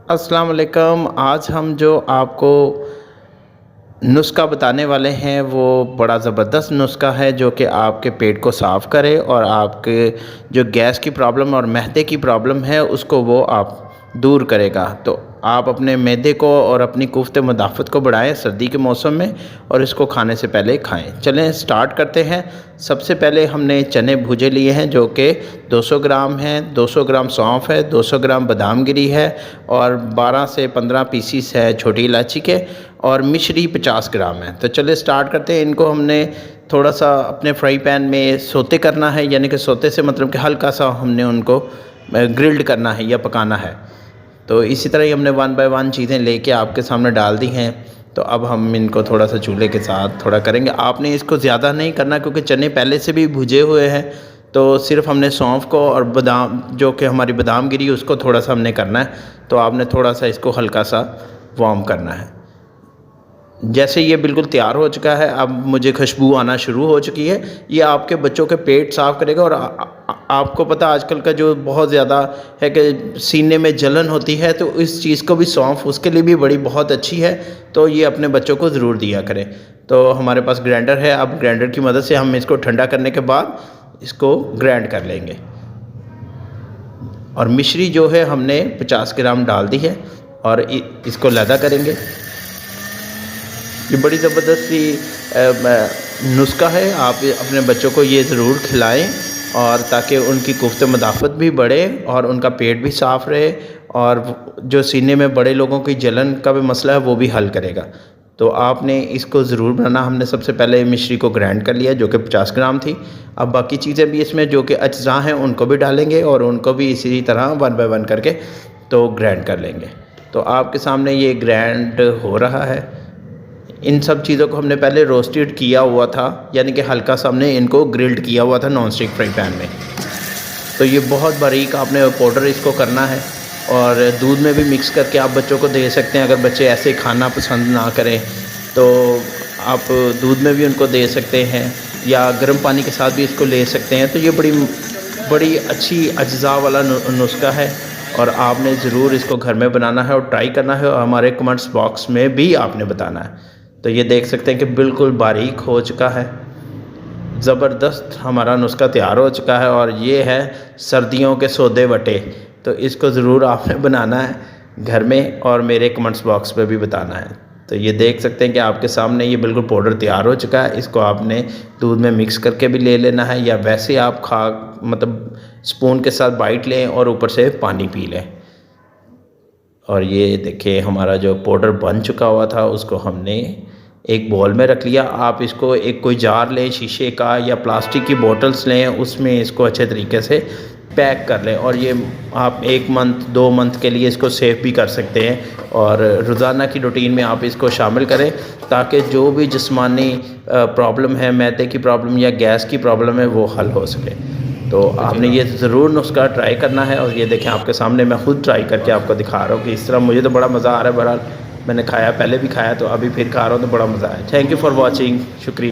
अस्सलाम वालेकुम। आज हम जो आपको नुस्ख़ा बताने वाले हैं वो बड़ा ज़बरदस्त नुस्ख़ा है जो कि आपके पेट को साफ़ करे और आपके जो गैस की प्रॉब्लम और मैदे की प्रॉब्लम है उसको वो आप दूर करेगा। तो आप अपने मैदे को और अपनी कुफ़्त मुदाफ़त को बढ़ाएँ सर्दी के मौसम में और इसको खाने से पहले खाएँ। चलें स्टार्ट करते हैं। सबसे पहले हमने चने भूजे लिए हैं जो कि 200 ग्राम हैं, 200 ग्राम सौंफ है, 200 ग्राम बादाम गिरी है और 12 से 15 पीसीस है छोटी इलायची के और मिश्री 50 ग्राम है। तो चलिए स्टार्ट करते हैं। इनको हमने थोड़ा सा अपने फ्राई पैन में सोते करना है, यानी कि सोते से मतलब कि हल्का सा हमने उनको ग्रिल्ड करना है या पकाना है। तो इसी तरह ही हमने वन बाय वन चीज़ें लेके आपके सामने डाल दी हैं। तो अब हम इनको थोड़ा सा चूल्हे के साथ थोड़ा करेंगे। आपने इसको ज़्यादा नहीं करना क्योंकि चने पहले से भी भुजे हुए हैं। तो सिर्फ हमने सौंफ को और बादाम जो कि हमारी बादाम गिरी उसको थोड़ा सा हमने करना है। तो आपने थोड़ा सा इसको हल्का सा वार्म करना है। जैसे ये बिल्कुल तैयार हो चुका है, अब मुझे खुशबू आना शुरू हो चुकी है। ये आपके बच्चों के पेट साफ़ करेगा और आपको पता आजकल का जो बहुत ज़्यादा है कि सीने में जलन होती है, तो इस चीज़ को भी सौंफ उसके लिए भी बड़ी बहुत अच्छी है। तो ये अपने बच्चों को ज़रूर दिया करें। तो हमारे पास ग्राइंडर है, अब ग्राइंडर की मदद से हम इसको ठंडा करने के बाद इसको ग्राइंड कर लेंगे। और मिश्री जो है हमने 50 ग्राम डाल दी है और इसको लैदा करेंगे। ये बड़ी ज़बरदस्त नुस्ख़ा है। आप अपने बच्चों को ये ज़रूर खिलाएं और ताकि उनकी कुफ़्त मुदाफ़त भी बढ़े और उनका पेट भी साफ़ रहे और जो सीने में बड़े लोगों की जलन का भी मसला है वो भी हल करेगा। तो आपने इसको ज़रूर बनाना। हमने सबसे पहले मिश्री को ग्राइंड कर लिया जो कि 50 ग्राम थी। अब बाकी चीज़ें भी इसमें जो कि अज्जा हैं उनको भी डालेंगे और उनको भी इसी तरह वन बाय वन करके तो ग्राइंड कर लेंगे। तो आपके सामने ये ग्राइंड हो रहा है। इन सब चीज़ों को हमने पहले रोस्टेड किया हुआ था, यानी कि हल्का सा हमने इनको ग्रिल्ड किया हुआ था नॉन स्टिक फ्राई पैन में। तो ये बहुत बारीक आपने पाउडर इसको करना है और दूध में भी मिक्स करके आप बच्चों को दे सकते हैं। अगर बच्चे ऐसे खाना पसंद ना करें तो आप दूध में भी उनको दे सकते हैं या गर्म पानी के साथ भी इसको ले सकते हैं। तो ये बड़ी अच्छी अज्जा वाला नुस्ख़ा है और आपने ज़रूर इसको घर में बनाना है और ट्राई करना है और हमारे कमेंट्स बॉक्स में भी आपने बताना है। तो ये देख सकते हैं कि बिल्कुल बारीक हो चुका है। ज़बरदस्त हमारा नुस्ख़ा तैयार हो चुका है और ये है सर्दियों के सौदे वटे। तो इसको ज़रूर आपने बनाना है घर में और मेरे कमेंट्स बॉक्स पे भी बताना है। तो ये देख सकते हैं कि आपके सामने ये बिल्कुल पाउडर तैयार हो चुका है। इसको आपने दूध में मिक्स करके भी ले लेना है या वैसे आप मतलब स्पून के साथ बाइट लें और ऊपर से पानी पी लें। और ये देखिए हमारा जो पाउडर बन चुका हुआ था उसको हमने एक बाउल में रख लिया। आप इसको एक कोई जार लें शीशे का या प्लास्टिक की बोतल्स लें, उसमें इसको अच्छे तरीके से पैक कर लें और ये आप 1 मंथ 2 मंथ के लिए इसको सेव भी कर सकते हैं और रोज़ाना की रूटीन में आप इसको शामिल करें ताकि जो भी जिस्मानी प्रॉब्लम है, मैदे की प्रॉब्लम या गैस की प्रॉब्लम है वो हल हो सके। तो आपने ये ज़रूर नुस्ख़ा ट्राई करना है और ये देखें आपके सामने मैं ख़ुद ट्राई करके आपको दिखा रहा हूँ कि इस तरह मुझे तो बड़ा मज़ा आ रहा है। बहरहाल मैंने खाया, पहले भी खाया तो अभी फिर खा रहा हूँ तो बड़ा मज़ा आया। Thank you for watching. शुक्रिया।